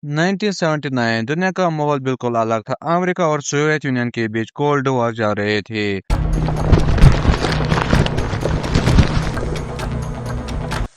1979 दुनिया का माहौल बिल्कुल अलग था। अमेरिका और सोवियत यूनियन के बीच कोल्ड वॉर जा रहे थे।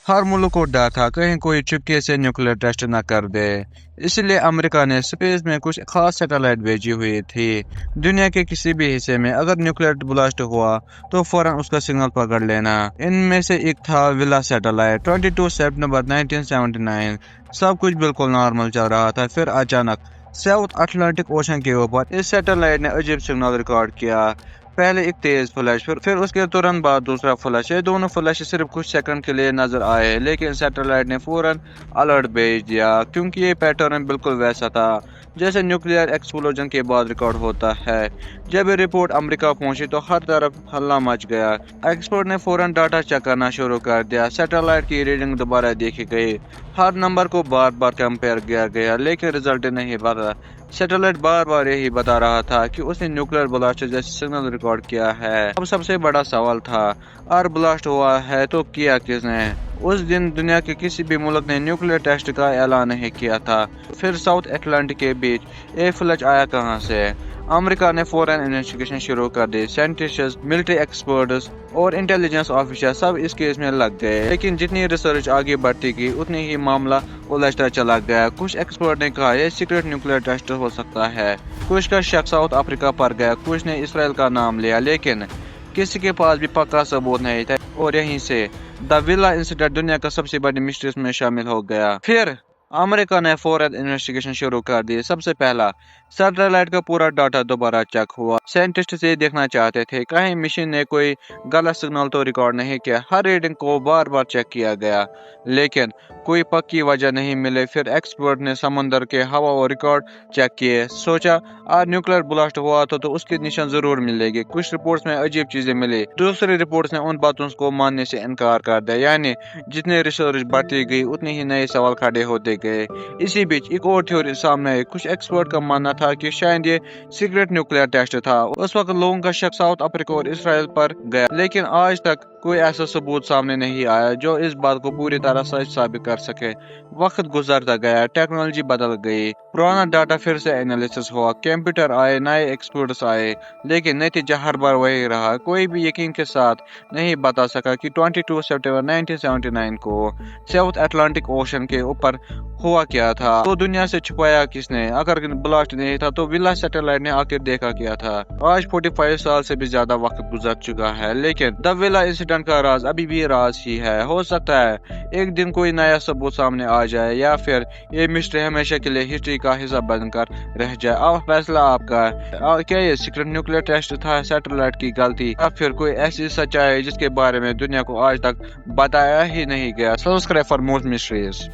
हर मुल्क को डर था कहीं कोई चुपके से न्यूक्लियर टेस्ट न कर दे। इसलिए अमेरिका ने स्पेस में कुछ खास सैटेलाइट भेजी हुई थी। दुनिया के किसी भी हिस्से में अगर न्यूक्लियर ब्लास्ट हुआ तो फौरन उसका सिग्नल पकड़ लेना। इनमें से एक था विला सैटेलाइट। 22 सितंबर 1979 सब कुछ बिल्कुल नॉर्मल चल रहा था। फिर अचानक साउथ अटलांटिक ओशन के ऊपर इस सैटेलाइट ने अजीब सिग्नल रिकॉर्ड किया। पहले एक तेज फ्लैश, फिर उसके तुरंत बाद दूसरा फ्लैश। ये दोनों फ्लैश सिर्फ कुछ सेकंड के लिए नजर आए, लेकिन सैटेलाइट ने फौरन अलर्ट भेज दिया क्योंकि ये पैटर्न बिल्कुल वैसा था जैसे न्यूक्लियर एक्सप्लोजन के बाद रिकॉर्ड होता है। जब ये रिपोर्ट अमेरिका पहुंची तो हर तरफ हल्ला मच गया। एक्सपर्ट ने फौरन डाटा चेक करना शुरू कर दिया। सैटेलाइट की रीडिंग दोबारा देखी गई। हर नंबर को बार बार कंपेयर किया गया, लेकिन रिजल्ट नहीं बता। सैटेलाइट बार बार यही बता रहा था कि उसने न्यूक्लियर ब्लास्ट जैसे सिग्नल रिकॉर्ड किया है। अब सबसे बड़ा सवाल था, अगर ब्लास्ट हुआ है तो किया किसने? उस दिन दुनिया के किसी भी मुल्क ने न्यूक्लियर टेस्ट का ऐलान नहीं किया था। फिर साउथ अटलांटिक के बीच ये फ्लैश आया कहां से? अमेरिका ने फौरन इन्वेस्टिगेशन शुरू कर दी। साइंटिस्ट, मिलिट्री एक्सपर्ट्स और इंटेलिजेंस ऑफिसर सब इस केस में लग गए। लेकिन जितनी रिसर्च आगे बढ़ती गई उतनी ही मामला उलझता चला गया। कुछ एक्सपर्ट ने कहा यह सीक्रेट न्यूक्लियर टेस्ट हो सकता है, कुछ का शक साउथ अफ्रीका पर गया, कुछ ने इसराइल का नाम लिया, लेकिन किसी के पास भी पक्का सबूत नहीं था। और यहीं से द विला इंसिडेंट दुनिया का सबसे बड़ी मिस्ट्रीज में शामिल हो गया। फिर अमेरिका ने फौरन इन्वेस्टिगेशन शुरू कर दी। सबसे पहला सैटेलाइट का पूरा डाटा दोबारा चेक हुआ। साइंटिस्ट ये देखना चाहते थे कहीं मशीन ने कोई गलत सिग्नल तो रिकॉर्ड नहीं किया। हर रीडिंग को बार बार चेक किया गया, लेकिन कोई पक्की वजह नहीं मिले। फिर एक्सपर्ट ने समुद्र के हवा और रिकॉर्ड चेक किए। सोचा आज न्यूक्लियर ब्लास्ट हुआ तो उसके निशान जरूर मिलेंगे। कुछ रिपोर्ट्स में अजीब चीजें मिली, दूसरी रिपोर्ट्स ने उन बातों को मानने से इनकार कर दिया। यानी जितनी रिसर्च बढ़ती गई उतने ही नए सवाल खड़े होते गए। इसी बीच एक और थ्योरी सामने आई। कुछ एक्सपर्ट का मानना था कि शायद ये सीक्रेट न्यूक्लियर टेस्ट था। उस वक्त लोगों का शक साउथ अफ्रीका और इसराइल पर गया, लेकिन आज तक कोई ऐसा सबूत सामने नहीं आया जो इस बात को पूरी तरह सच साबित कर सके। वक्त गुजरता गया, टेक्नोलॉजी बदल गई, पुराना डाटा फिर से एनालिसिस हुआ, कंप्यूटर आए, नए एक्सपर्ट्स आए, लेकिन नतीजा हर बार वही रहा। कोई भी यकीन के साथ नहीं बता सका कि 22 सितंबर 1979 को साउथ अटलांटिक ओशन के ऊपर हुआ क्या था। तो दुनिया से छुपाया किसने? अगर ब्लास्ट नहीं था तो विला सैटेलाइट ने आखिर देखा क्या था? आज 45 साल से भी ज्यादा वक्त गुजर चुका है, लेकिन द विला इंसिडेंट का राज अभी भी राज ही है। हो सकता है एक दिन कोई नया सबूत सामने आ जाए, या फिर ये मिस्ट्री हमेशा के लिए हिस्ट्री का हिस्सा बनकर रह जाए। अब फैसला आपका है। क्या ये सीक्रेट न्यूक्लियर टेस्ट था, सैटेलाइट की गलती, या फिर कोई ऐसी सच्चाई जिसके बारे में दुनिया को आज तक बताया ही नहीं गया? Subscribe for more mysteries.